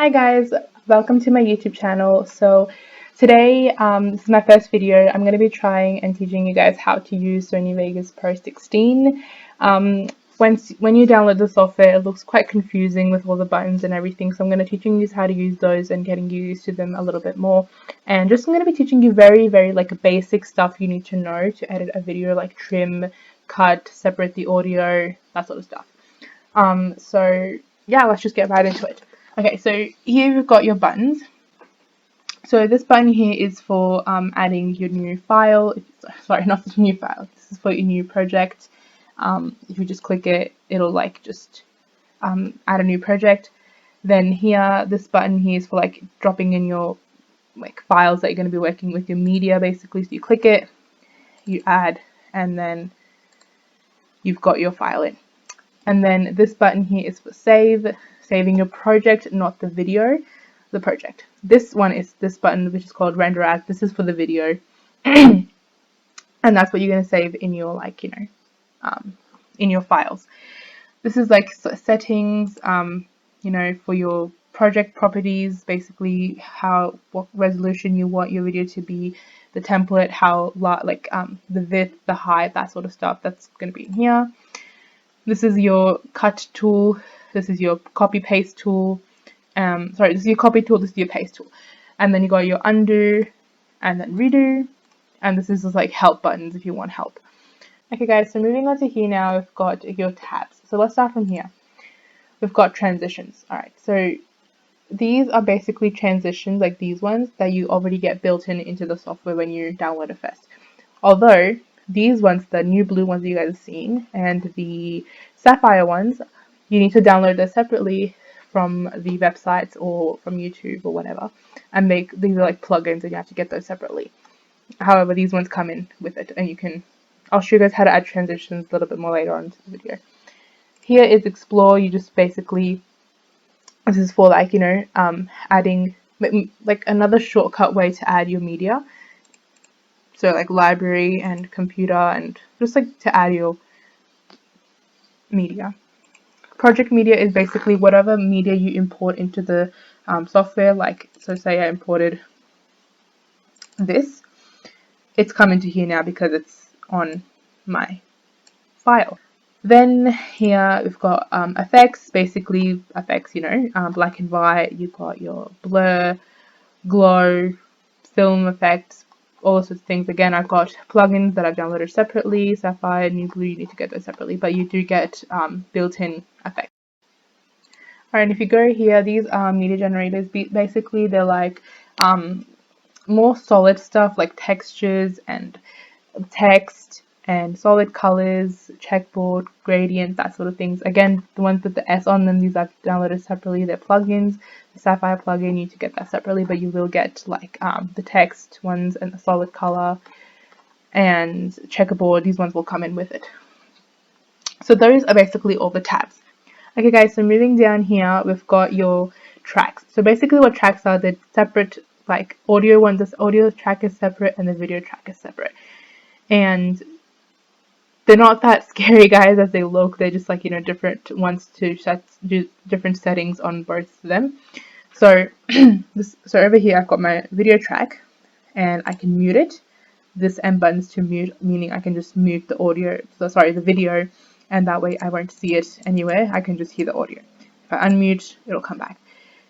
Hi guys, welcome to my YouTube channel. So today, this is my first video. I'm going to be trying and teaching you guys how to use Sony Vegas Pro 16. When you download the software, it looks quite confusing with all the buttons and everything. So I'm going to be teaching you how to use those and getting you used to them a little bit more. And just I'm going to be teaching you very like basic stuff you need to know to edit a video, like trim, cut, separate the audio, that sort of stuff. So yeah, let's just get right into it. Okay, so here you've got your buttons. So this button here is for adding your new file. Sorry, not the new file. This is for your new project. If you just click it, it'll like just add a new project. Then here, this button here is for like dropping in your like files that you're going to be working with, your media basically. So you click it, you add, and then you've got your file in. And then this button here is for saving your project, not the video, the project. This one is this button, which is called render as. This is for the video. And that's what you're going to save in your, like, in your files. This is like settings, for your project properties, basically what resolution you want your video to be, the template, how the width, the height, that sort of stuff. That's going to be in here. This is your cut tool. This is your copy paste tool. This is your copy tool. This is your paste tool. And then you got your undo and then redo. And this is just like help buttons if you want help. Okay guys, so moving on to here now, we've got your tabs. So let's start from here. We've got transitions. Alright, so these are basically transitions like these ones that you already get built into the software when you download it first. Although these ones, the new blue ones that you guys have seen, and the sapphire ones, you need to download those separately from the websites or from YouTube or whatever, and these are like plugins, and you have to get those separately. However, these ones come in with it, and I'll show you guys how to add transitions a little bit more later on in the video. Here is explore. You just basically, this is for like adding like another shortcut way to add your media. So like library and computer, and just like to add your media. Project media is basically whatever media you import into the software. Like, so say I imported this, it's come into here now because it's on my file. Then here we've got effects, basically effects, black and white. You've got your blur, glow, film effects, all sorts of things. Again, I've got plugins that I've downloaded separately. Sapphire, New Blue, you need to get those separately, but you do get built-in effects. Alright, and if you go here, these are media generators. Basically, they're like more solid stuff like textures and text and solid colors, checkboard, gradient, that sort of things. Again, the ones with the S on them, these I've downloaded separately. They're plugins. The Sapphire plugin, you need to get that separately, but you will get like the text ones and the solid color and checkerboard. These ones will come in with it. So those are basically all the tabs. Okay guys, so moving down here, we've got your tracks. So basically what tracks are, the separate like audio ones. This audio track is separate and the video track is separate. And they're not that scary, guys, as they look. They're just like, different ones to do different settings on both of them. So so over here I've got my video track and I can mute it. This M button's to mute, meaning I can just mute the audio, the video, and that way I won't see it anywhere. I can just hear the audio. If I unmute, it'll come back.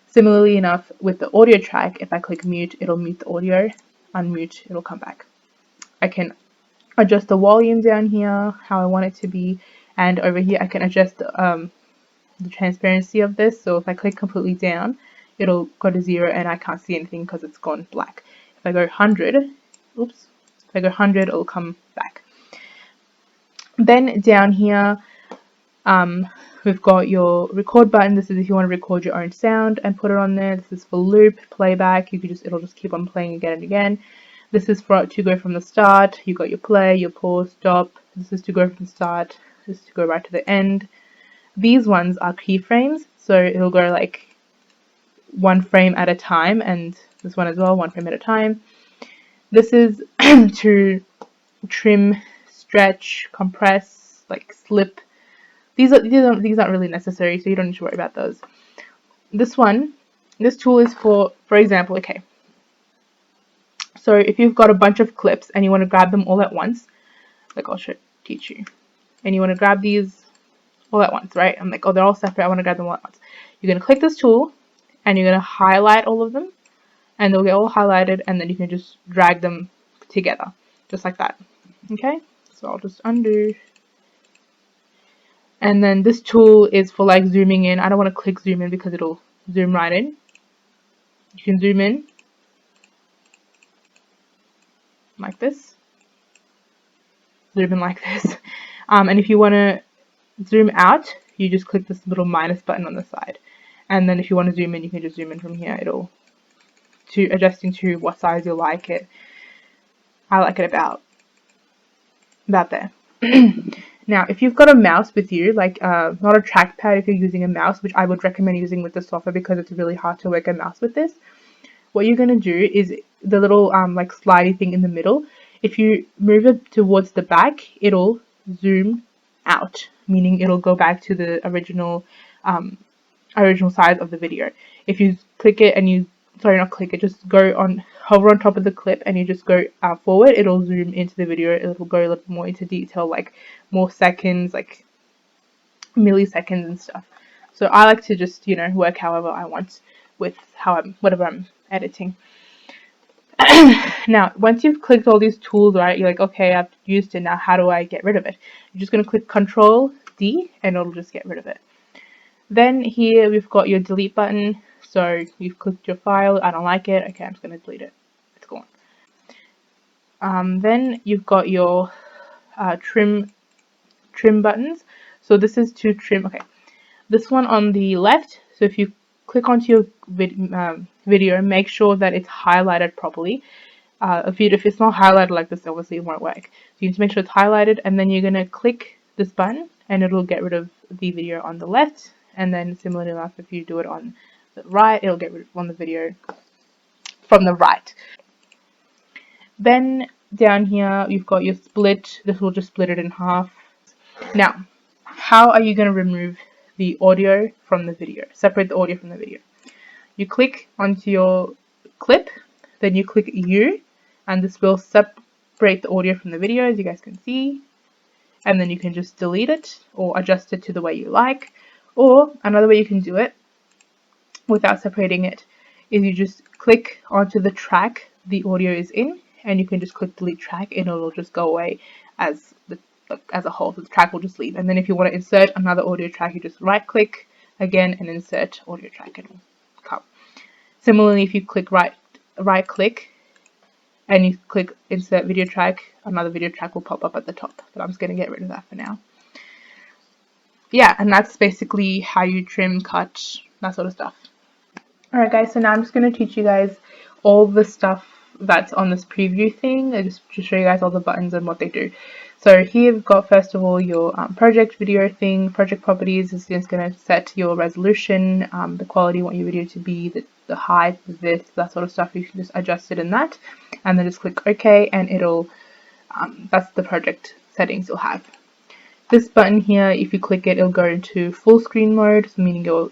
Similarly enough, with the audio track, if I click mute, it'll mute the audio. Unmute, it'll come back. I can adjust the volume down here, how I want it to be, and over here I can adjust the transparency of this. So if I click completely down, it'll go to 0 and I can't see anything because it's gone black. If I go 100, if I go 100, it'll come back. Then down here, we've got your record button. This is if you want to record your own sound and put it on there. This is for loop, playback. It'll just keep on playing again and again. This is to go from the start. You got your play, your pause, stop. This is to go from the start. This is to go right to the end. These ones are keyframes, so it'll go like one frame at a time, and this one as well, one frame at a time. This is to trim, stretch, compress, like slip. These aren't really necessary, so you don't need to worry about those. This one This tool is for example, okay, so if you've got a bunch of clips and you want to grab them all at once, like I'll teach you, and you want to grab these all at once, right? I'm like, oh, they're all separate, I want to grab them all at once. You're going to click this tool and you're going to highlight all of them, and they'll get all highlighted, and then you can just drag them together just like that. Okay, so I'll just undo. And then this tool is for like zooming in. I don't want to click zoom in because it'll zoom right in. You can zoom in like this, zoom in like this. And if you want to zoom out, you just click this little minus button on the side. And then if you want to zoom in, you can just zoom in from here. It'll adjusting to what size you like it. I like it about there. Now, if you've got a mouse with you, like not a trackpad if you're using a mouse, which I would recommend using with the software because it's really hard to work a mouse with this, what you're going to do is the little like slidey thing in the middle, if you move it towards the back, it'll zoom out, meaning it'll go back to the original size of the video. If you click it and you, sorry, not click it, just hover on top of the clip and you just go forward, it'll zoom into the video. It'll go a little more into detail, like more seconds, like milliseconds and stuff. So I like to just, work however I want with whatever I'm editing. Now, once you've clicked all these tools, right, you're like, okay, I've used it, now how do I get rid of it? You're just going to click Control D and it'll just get rid of it. Then here we've got your delete button. So you've clicked your file, I don't like it, okay, I'm just going to delete it, it's gone. Then you've got your trim buttons. So this is to trim, okay, this one on the left, so if you click onto your video, make sure that it's highlighted properly. If it's not highlighted like this, obviously it won't work. So you need to make sure it's highlighted, and then you're going to click this button and it'll get rid of the video on the left. And then similarly enough, if you do it on the right, it'll get rid of on the video from the right. Then down here you've got your split. This will just split it in half. Now, how are you going to remove the audio from the video? Separate the audio from the video. You click onto your clip, then you click U, and this will separate the audio from the video, as you guys can see. And then you can just delete it or adjust it to the way you like. Or another way you can do it without separating it is you just click onto the track the audio is in, and you can just click delete track and it'll just go away as a whole. So the track will just leave. And then if you want to insert another audio track, you just right click again and insert audio track, and it will come. Similarly, if you click right click and you click insert video track, another video track will pop up at the top. But I'm just going to get rid of that for now. Yeah, and that's basically how you trim, cut, that sort of stuff. Alright guys, so now I'm just going to teach you guys all the stuff that's on this preview thing. I just to show you guys all the buttons and what they do. So here we've got first of all your project video thing. Project properties is just going to set your resolution, the quality you want your video to be, the height, the width, that sort of stuff. You can just adjust it in that, and then just click OK, and it'll that's the project settings you'll have. This button here, if you click it, it'll go into full screen mode, so meaning your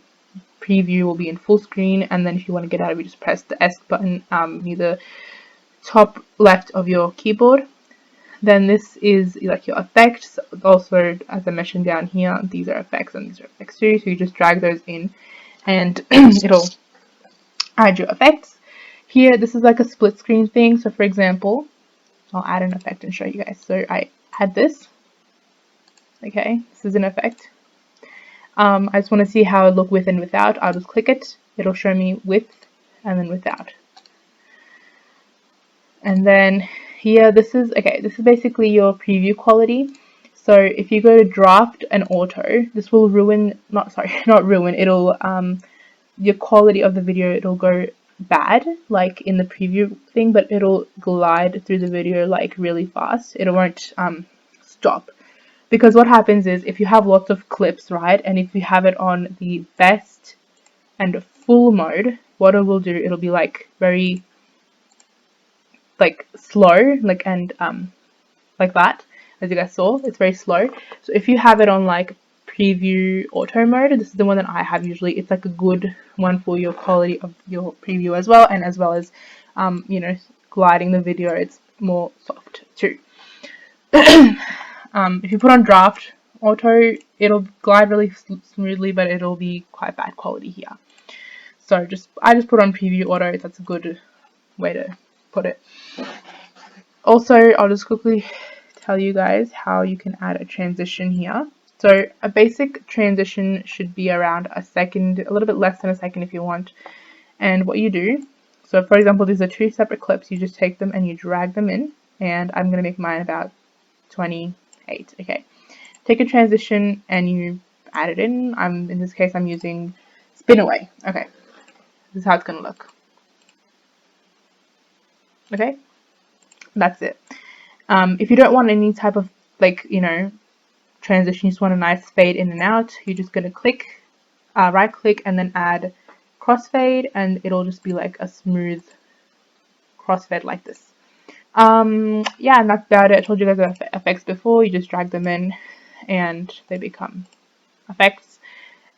preview will be in full screen. And then if you want to get out of it, just press the S button near the top left of your keyboard. Then this is like your effects. Also, as I mentioned down here, these are effects and these are effects too. So you just drag those in and it'll add your effects. Here, this is like a split screen thing. So for example, I'll add an effect and show you guys. So I add this. Okay, this is an effect. I just want to see how it look with and without. I'll just click it. It'll show me with and then without. And then here, this is basically your preview quality. So if you go to draft and auto, this will not ruin, it'll, your quality of the video, it'll go bad, like in the preview thing, but it'll glide through the video like really fast. It won't stop. Because what happens is if you have lots of clips, right, and if you have it on the best and full mode, what it will do, it'll be like very like slow, like and like that, as you guys saw, it's very slow. So if you have it on like preview auto mode. This is the one that I have usually. It's like a good one for your quality of your preview as well, and as well as you know, gliding the video, it's more soft too. If you put on draft auto, it'll glide really smoothly, but it'll be quite bad quality here. So I just put on preview auto. That's a good way to put it. Also, I'll just quickly tell you guys how you can add a transition here. So a basic transition should be around a second, a little bit less than a second if you want. And what you do, so for example, these are two separate clips. You just take them and you drag them in. And I'm going to make mine about 28. Okay. Take a transition and you add it in. In this case, I'm using spin away. Okay. This is how it's going to look. Okay. That's it. If you don't want any type of, like, you know, transition, you just want a nice fade in and out, you're just going to click, right click, and then add crossfade, and it'll just be like a smooth crossfade like this. Yeah, and that's about it. I told you guys about effects before. You just drag them in and they become effects,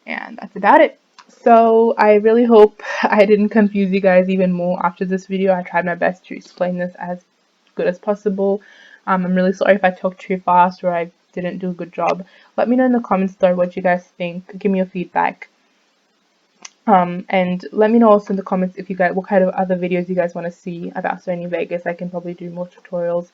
and that's about it. So I really hope I didn't confuse you guys even more after this video. I tried my best to explain this as good as possible. I'm really sorry if I talked too fast or I didn't do a good job. Let me know in the comments though what you guys think. Give me your feedback. And let me know also in the comments if you guys, what kind of other videos you guys want to see about Sony Vegas. I can probably do more tutorials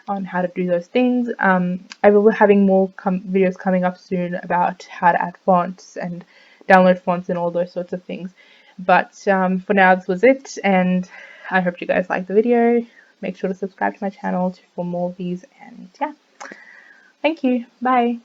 on how to do those things. I will be having more videos coming up soon about how to add fonts and download fonts and all those sorts of things. But for now, this was it, and I hope you guys liked the video. Make sure to subscribe to my channel for more of these, and yeah, thank you. Bye.